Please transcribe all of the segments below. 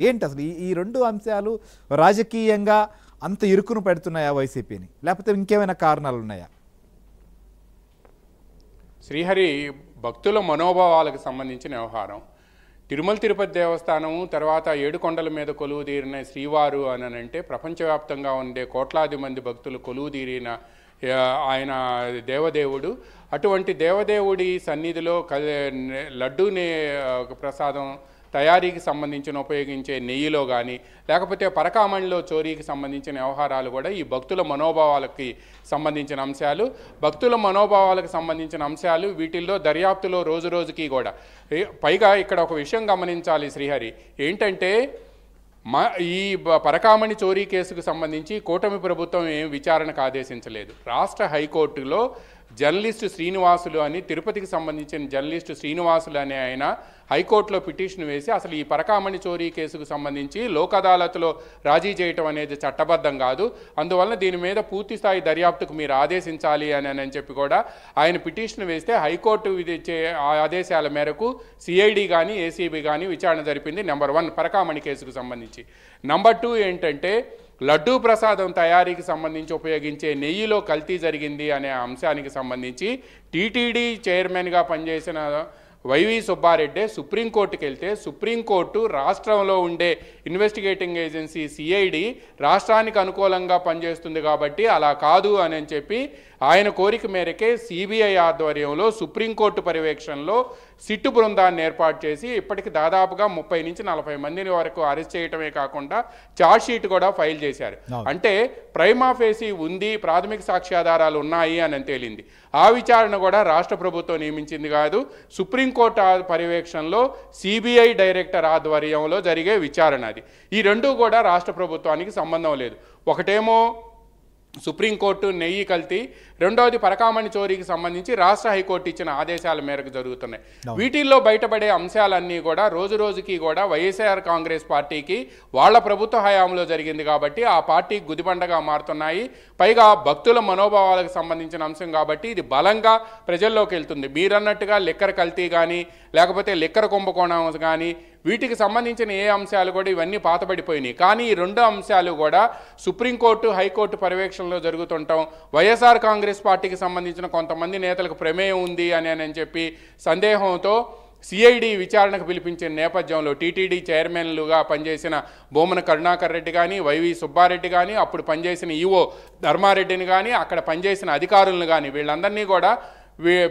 ఏంటి అసలు ఈ రెండు అంశాలు రాజకీయంగా అంత ఇరుకును పెడుతున్నాయా వైసీపీని, లేకపోతే ఇంకేమైనా కారణాలు ఉన్నాయా? శ్రీహరి భక్తుల మనోభావాలకు సంబంధించిన వ్యవహారం. తిరుమల తిరుపతి దేవస్థానం తర్వాత ఏడుకొండల మీద కొలువు తీరిన శ్రీవారు అని అంటే ప్రపంచవ్యాప్తంగా ఉండే కోట్లాది మంది భక్తులు కొలువు తీరిన ఆయన దేవదేవుడు. అటువంటి దేవదేవుడి సన్నిధిలో లడ్డూని ప్రసాదం తయారీకి సంబంధించిన ఉపయోగించే నెయ్యిలో కానీ లేకపోతే పరకామణిలో చోరీకి సంబంధించిన వ్యవహారాలు కూడా ఈ భక్తుల మనోభావాలకి సంబంధించిన అంశాలు. భక్తుల మనోభావాలకు సంబంధించిన అంశాలు వీటిల్లో దర్యాప్తులో రోజు రోజుకి కూడా పైగా ఇక్కడ ఒక విషయం గమనించాలి శ్రీహరి, ఏంటంటే ఈ పరకామణి చోరీ కేసుకు సంబంధించి కూటమి ప్రభుత్వం ఏం విచారణకు ఆదేశించలేదు. రాష్ట్ర హైకోర్టులో జర్నలిస్టు శ్రీనివాసులు అని తిరుపతికి సంబంధించిన జర్నలిస్టు శ్రీనివాసులు అనే ఆయన హైకోర్టులో పిటిషన్ వేసి అసలు ఈ పరకామణి చోరీ కేసుకు సంబంధించి లోక్ అదాలత్లో రాజీ చేయటం అనేది చట్టబద్ధం కాదు, అందువలన దీని మీద పూర్తిస్థాయి దర్యాప్తుకు మీరు ఆదేశించాలి అని చెప్పి కూడా ఆయన పిటిషన్ వేస్తే హైకోర్టు విధించే ఆదేశాల మేరకు సిఐడి కానీ ఏసీబీ కానీ విచారణ జరిపింది. నెంబర్ 1 పరకామణి కేసుకు సంబంధించి. నెంబర్ 2 ఏంటంటే లడ్డూ ప్రసాదం తయారీకి సంబంధించి ఉపయోగించే నెయ్యిలో కల్తీ జరిగింది అనే అంశానికి సంబంధించి టీటీడీ చైర్మన్గా పనిచేసిన వైవి సుబ్బారెడ్డి సుప్రీంకోర్టుకి వెళ్తే సుప్రీంకోర్టు రాష్ట్రంలో ఉండే ఇన్వెస్టిగేటింగ్ ఏజెన్సీ సిఐడి రాష్ట్రానికి అనుకూలంగా పనిచేస్తుంది కాబట్టి అలా కాదు అని చెప్పి ఆయన కోరిక మేరకే సిబిఐ ఆధ్వర్యంలో సుప్రీంకోర్టు పర్యవేక్షణలో సిట్టు బృందాన్ని ఏర్పాటు చేసి ఇప్పటికి దాదాపుగా 30 నుంచి 40 మందిని వరకు అరెస్ట్ చేయటమే కాకుండా ఛార్జ్షీట్ కూడా ఫైల్ చేశారు. అంటే ప్రైమా ఫేసి ఉంది, ప్రాథమిక సాక్ష్యాధారాలు ఉన్నాయి అని తేలింది. ఆ విచారణ కూడా రాష్ట్ర ప్రభుత్వం నియమించింది కాదు, సుప్రీంకోర్టు పర్యవేక్షణలో సిబిఐ డైరెక్టర్ ఆధ్వర్యంలో జరిగే విచారణ అది. ఈ రెండూ కూడా రాష్ట్ర ప్రభుత్వానికి సంబంధం లేదు. ఒకటేమో సుప్రీంకోర్టు నెయ్యి కల్తీ, రెండవది పరకామణి చోరీకి సంబంధించి రాష్ట్ర హైకోర్టు ఇచ్చిన ఆదేశాల మేరకు జరుగుతున్నాయి. వీటిల్లో బయటపడే అంశాలన్నీ కూడా రోజు రోజుకి కూడా వైఎస్ఆర్ కాంగ్రెస్ పార్టీకి వాళ్ళ ప్రభుత్వ హయాంలో జరిగింది కాబట్టి ఆ పార్టీకి గుదిబండగా మారుతున్నాయి. పైగా భక్తుల మనోభావాలకు సంబంధించిన అంశం కాబట్టి ఇది బలంగా ప్రజల్లోకి వెళ్తుంది. మీరన్నట్టుగా లిక్కర్ కల్తీ కానీ లేకపోతే లిక్కర్ కుంభకోణం కానీ వీటికి సంబంధించిన ఏ అంశాలు కూడా ఇవన్నీ పాతబడిపోయినాయి. కానీ ఈ రెండు అంశాలు కూడా సుప్రీంకోర్టు హైకోర్టు పర్యవేక్షణలో జరుగుతుంటాం. వైఎస్ఆర్ కాంగ్రెస్ పార్టీకి సంబంధించిన కొంతమంది నేతలకు ప్రమేయం ఉంది అని చెప్పి సందేహంతో సిఐడి విచారణకు పిలిపించిన నేపథ్యంలో టీటీడీ చైర్మన్లుగా పనిచేసిన బోమన కరుణాకర్ రెడ్డి కానీ వైవి సుబ్బారెడ్డి కానీ అప్పుడు పనిచేసిన ఈవో ధర్మారెడ్డిని కానీ అక్కడ పనిచేసిన అధికారులను కానీ వీళ్ళందరినీ కూడా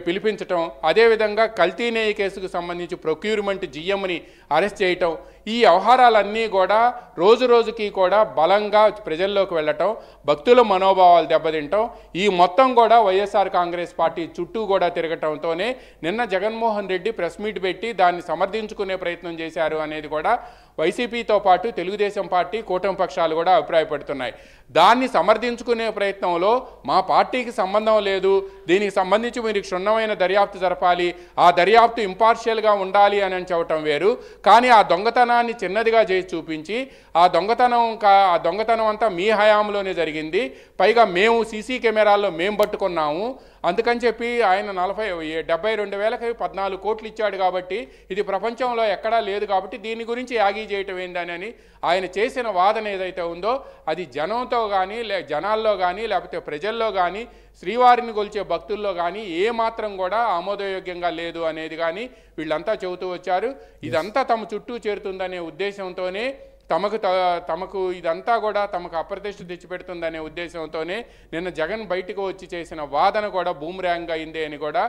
పిలిపించటం, అదేవిధంగా కల్తీ నెయ్యి కేసుకు సంబంధించి ప్రొక్యూర్మెంట్ జిఎంని అరెస్ట్ చేయటం, ఈ వ్యవహారాలన్నీ కూడా రోజు రోజుకి కూడా బలంగా ప్రజల్లోకి వెళ్ళటం, భక్తుల మనోభావాలు దెబ్బతింటాం, ఈ మొత్తం కూడా వైఎస్ఆర్ కాంగ్రెస్ పార్టీ చుట్టూ కూడా తిరగటంతోనే నిన్న జగన్మోహన్ రెడ్డి ప్రెస్ మీట్ పెట్టి దాన్ని సమర్థించుకునే ప్రయత్నం చేశారు అనేది కూడా వైసీపీతో పాటు తెలుగుదేశం పార్టీ కూటమి పక్షాలు కూడా అభిప్రాయపడుతున్నాయి. దాన్ని సమర్థించుకునే ప్రయత్నంలో మా పార్టీకి సంబంధం లేదు, దీనికి సంబంధించి మీరు క్షుణ్ణమైన దర్యాప్తు జరపాలి, ఆ దర్యాప్తు ఇంపార్షియల్గా ఉండాలి అని చెప్పటం వేరు. కానీ ఆ దొంగతనాన్ని చిన్నదిగా చేసి చూపించి ఆ దొంగతనం అంతా మీ హయాంలోనే జరిగింది, పైగా మేము సీసీ కెమెరాల్లో మేము పట్టుకున్నాము, అందుకని చెప్పి ఆయన 72,000కి 14 కోట్లు ఇచ్చాడు కాబట్టి ఇది ప్రపంచంలో ఎక్కడా లేదు కాబట్టి దీని గురించి యాగీ చేయటం ఏందని ఆయన చేసిన వాదన ఏదైతే ఉందో అది జనంతో కానీ జనాల్లో కానీ లేకపోతే ప్రజల్లో కానీ శ్రీవారిని కొలిచే భక్తుల్లో కానీ ఏమాత్రం కూడా ఆమోదయోగ్యంగా లేదు అనేది కానీ వీళ్ళంతా చెబుతూ వచ్చారు. ఇదంతా తమ చుట్టూ చేరుతుందనే ఉద్దేశంతోనే తమకు ఇదంతా కూడా తమకు అప్రతిష్ట తెచ్చిపెడుతుందనే ఉద్దేశంతోనే నిన్న జగన్ బయటకు వచ్చి చేసిన వాదన కూడా బూమ్రాంగ్ అయింది అని కూడా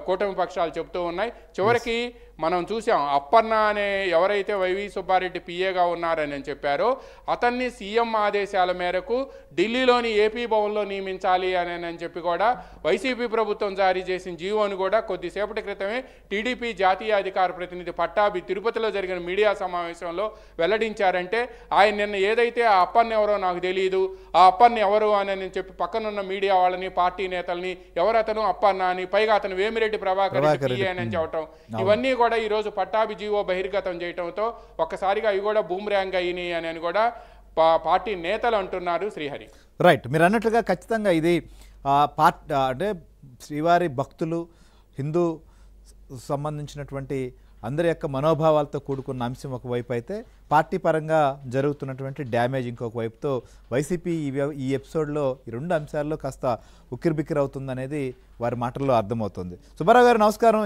కూటమి పక్షాలు చెప్తూ ఉన్నాయి. చివరికి మనం చూసాం, అప్పన్న అనే ఎవరైతే వైవి సుబ్బారెడ్డి పిఏగా ఉన్నారని చెప్పారో అతన్ని సీఎం ఆదేశాల మేరకు ఢిల్లీలోని ఏపీ భవన్లో నియమించాలి అని చెప్పి కూడా వైసీపీ ప్రభుత్వం జారీ చేసిన జీవోను కూడా కొద్దిసేపటి క్రితమే టీడీపీ జాతీయ అధికార ప్రతినిధి పట్టాభి తిరుపతిలో జరిగిన మీడియా సమావేశంలో వెల్లడించారంటే ఆయన నిన్న ఏదైతే ఆ అప్పన్న ఎవరో నాకు తెలియదు, ఆ అప్పన్న ఎవరు అని చెప్పి పక్కనున్న మీడియా వాళ్ళని పార్టీ నేతల్ని ఎవరతను అప్పన్న అని, పైగా అతను వేమిరెడ్డి ప్రభాకర్ రెడ్డి అని చెప్పటం, ఇవన్నీ కూడా ఈరోజు పట్టాభి జీవో బహిర్గతం చేయటంతో ఒక్కసారిగా అవి కూడా బూమ్రాంగ్ అయినాయి అని కూడా పార్టీ నేతలు అంటున్నారు. శ్రీహరి రైట్, మీరు అన్నట్లుగా ఖచ్చితంగా ఇది అంటే శ్రీవారి భక్తులు హిందూ సంబంధించినటువంటి అందరి యొక్క మనోభావాలతో కూడుకున్న అంశం ఒకవైపు అయితే పార్టీ పరంగా జరుగుతున్నటువంటి డ్యామేజ్ ఇంకొక వైపుతో వైసీపీ ఈ ఎపిసోడ్లో ఈ రెండు అంశాల్లో కాస్త ఉక్కిరిబిక్కిరి అవుతుందనేది వారి మాటల్లో అర్థమవుతుంది. సుబ్బారావు గారు నమస్కారం.